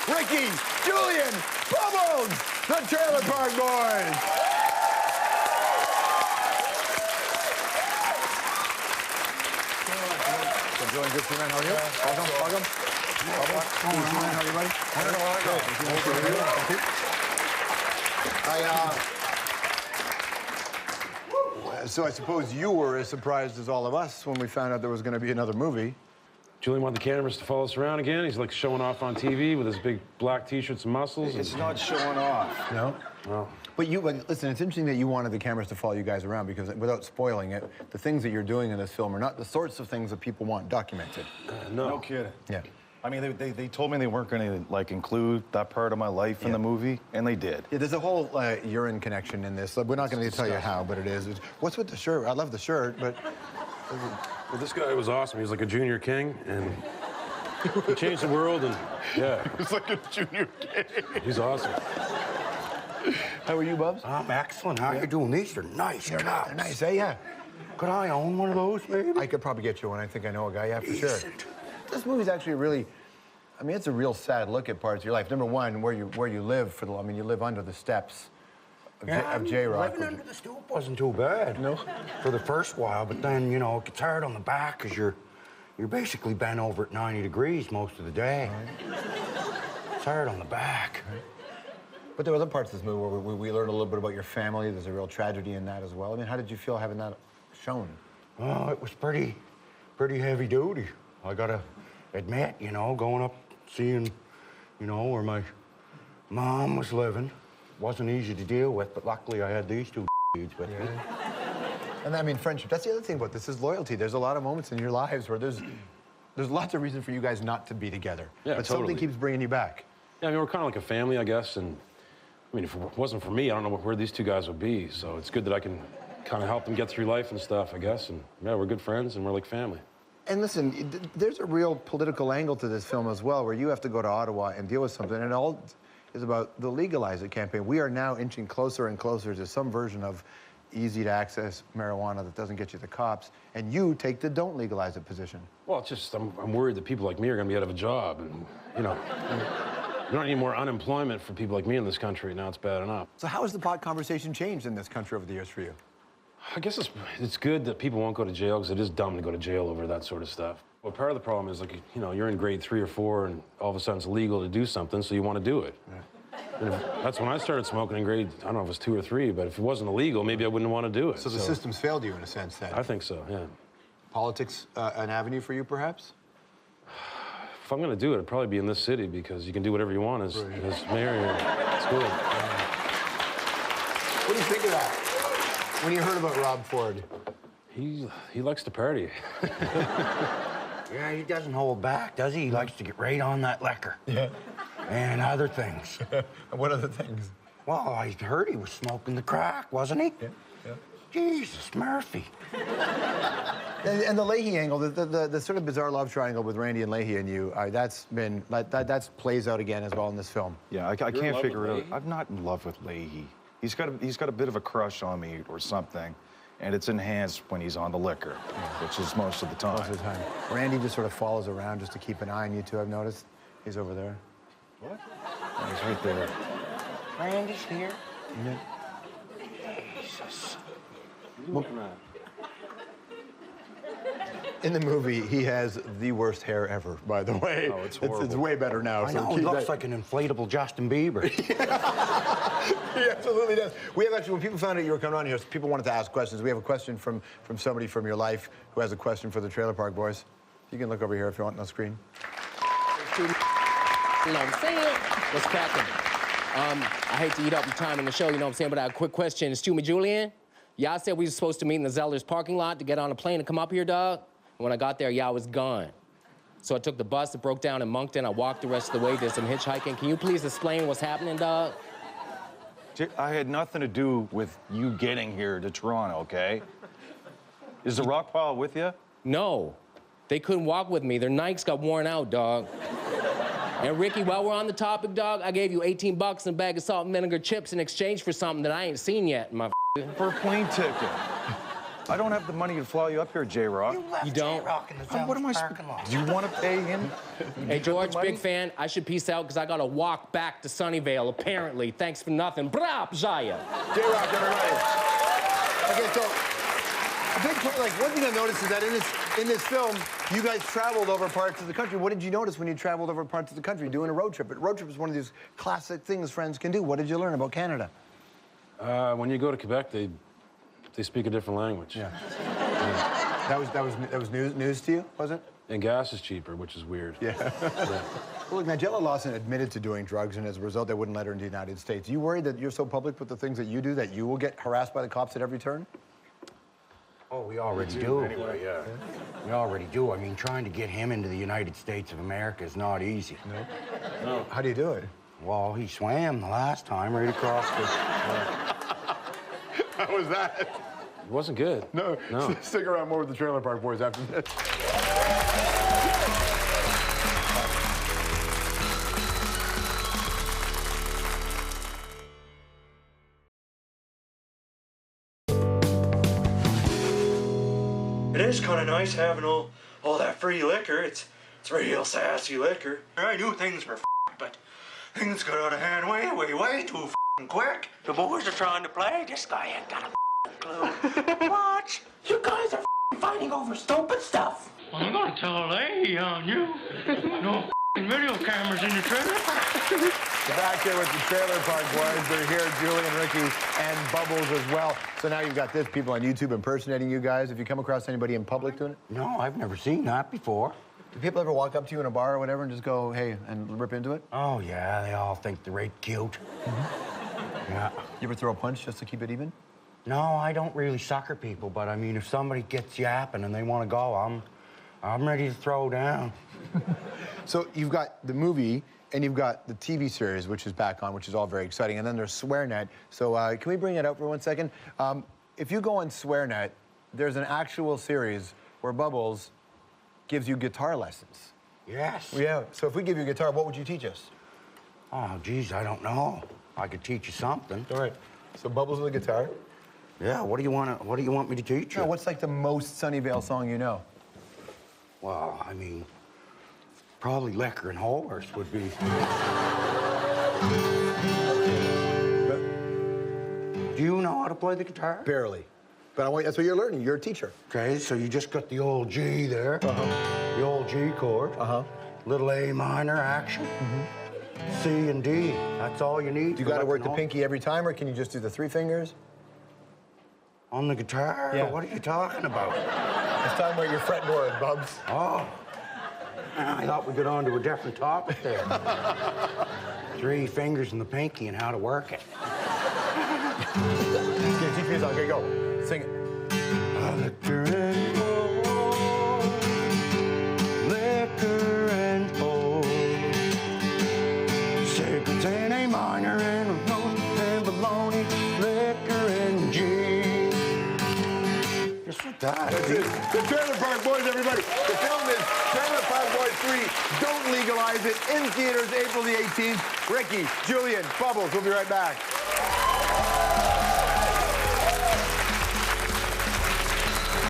Ricky, Julian, Bubbles, the Trailer Park Boys. So, Julian, good to see you, man. How are you? Welcome. Bubbles, how are you, buddy? Thank you. So I suppose you were as surprised as all of us when we found out there was going to be another movie. Julian wanted the cameras to follow us around again. He's like showing off on TV with his big black T-shirts and muscles. It's not showing off. No? Well, But listen, it's interesting that you wanted the cameras to follow you guys around because without spoiling it, the things that you're doing in this film are not the sorts of things that people want documented. No kidding. Yeah. I mean, they told me they weren't going to, like, include that part of my life in the movie, and they did. Yeah, there's a whole urine connection in this. We're not going to tell you how, but it is. What's with the shirt? I love the shirt, but... well, this guy was awesome. He was like a junior king, and he changed the world, and yeah. It's like a junior king. He's awesome. How are you, Bubs? I'm excellent. How you doing? These are nice cups. They're nice, eh? Yeah. Could I own one of those, maybe? I could probably get you one. I think I know a guy, yeah, for sure. Decent. This movie's actually really, I mean, it's a real sad look at parts of your life. Number one, where you live for the, I mean, you live under the steps of J-Rock. Living under the stoop wasn't too bad. No? For the first while, but then, you know, it gets hard on the back because you're basically bent over at 90 degrees most of the day. Right. It's hard on the back. Right. But there were other parts of this movie where we learned a little bit about your family. There's a real tragedy in that as well. I mean, how did you feel having that shown? Well, it was pretty heavy duty. I gotta admit, you know, going up, seeing, you know, where my mom was living. Wasn't easy to deal with, but luckily I had these two dudes with me. And I mean, friendship, that's the other thing about this is loyalty. There's a lot of moments in your lives where there's lots of reason for you guys not to be together. Yeah, but totally. something keeps bringing you back. Yeah, I mean, we're kind of like a family, I guess, and I mean, if it wasn't for me, I don't know where these two guys would be, so it's good that I can kind of help them get through life and stuff, I guess, and yeah, we're good friends and we're like family. And listen, there's a real political angle to this film as well, where you have to go to Ottawa and deal with something, and it all is about the Legalize It campaign. We are now inching closer and closer to some version of easy-to-access marijuana that doesn't get you the cops, and you take the don't legalize it position. Well, it's just, I'm worried that people like me are going to be out of a job, and, you know, we don't need more unemployment for people like me in this country. Now it's bad enough. So how has the pot conversation changed in this country over the years for you? I guess it's good that people won't go to jail, because it is dumb to go to jail over that sort of stuff. Well, part of the problem is, like, you know, you're in grade 3 or 4, and all of a sudden it's legal to do something, so you want to do it. Yeah. And that's when I started smoking in grade, I don't know if it was 2 or 3, but if it wasn't illegal, maybe I wouldn't want to do it. So the system's failed you in a sense, then? I think so, yeah. Politics an avenue for you, perhaps? If I'm going to do it, it'd probably be in this city, because you can do whatever you want as mayor here. It's good. What do you think of that? When you heard about Rob Ford? He likes to party. Yeah, he doesn't hold back, does he? He likes to get right on that liquor. Yeah. And other things. What other things? Well, I heard he was smoking the crack, wasn't he? Yeah. Jesus, Murphy. And the Leahy angle, the sort of bizarre love triangle with Randy and Leahy and you, that's plays out again as well in this film. Yeah, I can't figure it out. I'm not in love with Leahy. He's got a bit of a crush on me or something, and it's enhanced when he's on the liquor, which is most of the time. Most of the time. Randy just sort of follows around just to keep an eye on you two, I've noticed. He's over there. What? Oh, he's right there. Randy's here. Yeah. Jesus. In the movie, he has the worst hair ever, by the way. Oh, it's horrible. It's way better now. I know, he looks like an inflatable Justin Bieber. He absolutely does. We have actually, when people found out you were coming on here, people wanted to ask questions. We have a question from somebody from your life who has a question for the Trailer Park Boys. You can look over here if you want on the screen. You know what I'm saying? What's cracking? I hate to eat up your time in the show, you know what I'm saying, but I have a quick question. Stu me, Julian, y'all said we were supposed to meet in the Zeller's parking lot to get on a plane and come up here, dog. And when I got there, y'all was gone. So I took the bus, it broke down in Moncton. I walked the rest of the way, did some hitchhiking. Can you please explain what's happening, dog? I had nothing to do with you getting here to Toronto, okay? Is the rock pile with you? No. They couldn't walk with me. Their Nikes got worn out, dog. And Ricky, while we're on the topic, dog, I gave you 18 bucks and a bag of salt and vinegar chips in exchange for something that I ain't seen yet, my For a plane ticket. I don't have the money to fly you up here, J-Rock. You don't? Rock in the What am I parking lot. Do you want to pay him? Hey, George, money? big fan. I should peace out because I got to walk back to Sunnyvale, apparently. Thanks for nothing. Bra, Jaya. J-Rock, everybody. Okay, so a big point, like one thing I noticed is that in this film, you guys traveled over parts of the country. What did you notice when you traveled over parts of the country doing a road trip? A road trip is one of these classic things friends can do. What did you learn about Canada? When you go to Quebec, they speak a different language. Yeah. That was news to you, was it? And gas is cheaper, which is weird. Yeah. Yeah. Well, look, Nigella Lawson admitted to doing drugs, and as a result, they wouldn't let her into the United States. You worried that you're so public with the things that you do that you will get harassed by the cops at every turn? Oh, we already do. Anyway, yeah. We already do. I mean, trying to get him into the United States of America is not easy. No. How do you do it? Well, he swam the last time right across the... How was that? It wasn't good. No. No. Stick around more with the Trailer Park Boys after this. It is kind of nice having all that free liquor. It's real sassy liquor. I knew things were but things got out of hand way too quick. The boys are trying to play. This guy ain't got a clue. Watch. You guys are fighting over stupid stuff. I'm gonna tell a lady on you. No video cameras in the trailer park. We're back here with the Trailer Park Boys. They're here, Julian, Ricky, and Bubbles as well. So now you've got this, people on YouTube impersonating you guys. Have you come across anybody in public doing it? No, I've never seen that before. Do people ever walk up to you in a bar or whatever and just go, hey, and rip into it? Oh, yeah, they all think they're right cute. Yeah. You ever throw a punch just to keep it even? No, I don't really sucker people, but I mean, if somebody gets yapping and they want to go, I'm ready to throw down. So you've got the movie and you've got the TV series, which is back on, which is all very exciting. And then there's SwearNet. So can we bring it out for 1 second? If you go on SwearNet, there's an actual series where Bubbles gives you guitar lessons. Yes. Yeah. So if we give you a guitar, what would you teach us? Oh, geez, I don't know. I could teach you something. All right. So Bubbles with a guitar. Yeah, what do you want me to teach you? Yeah, what's like the most Sunnyvale song you know? Well, I mean, probably Liquor and Horse would be. Do you know how to play the guitar? Barely. But that's what you're learning. You're a teacher. Okay, so you just got the old G there. The old G chord. Little A minor action. C and D. That's all you need. Do you got to work the pinky every time, or can you just do the 3 fingers? On the guitar? Yeah. What are you talking about? It's time where you're fretting more, Bubs. Oh. I thought we'd get on to a different topic there. 3 fingers and the pinky and how to work it. Yeah, teach me a song. Okay, go. Sing it. Liquor and Horse. Liquor and Horse. Secrets in A minor and a baloney. Liquor and G. Just like that. That's it. The Trailer Park Boys, everybody. The film is Trailer Park Boys 3, Don't Legalize It, in theaters April the 18th. Ricky, Julian, Bubbles, we'll be right back.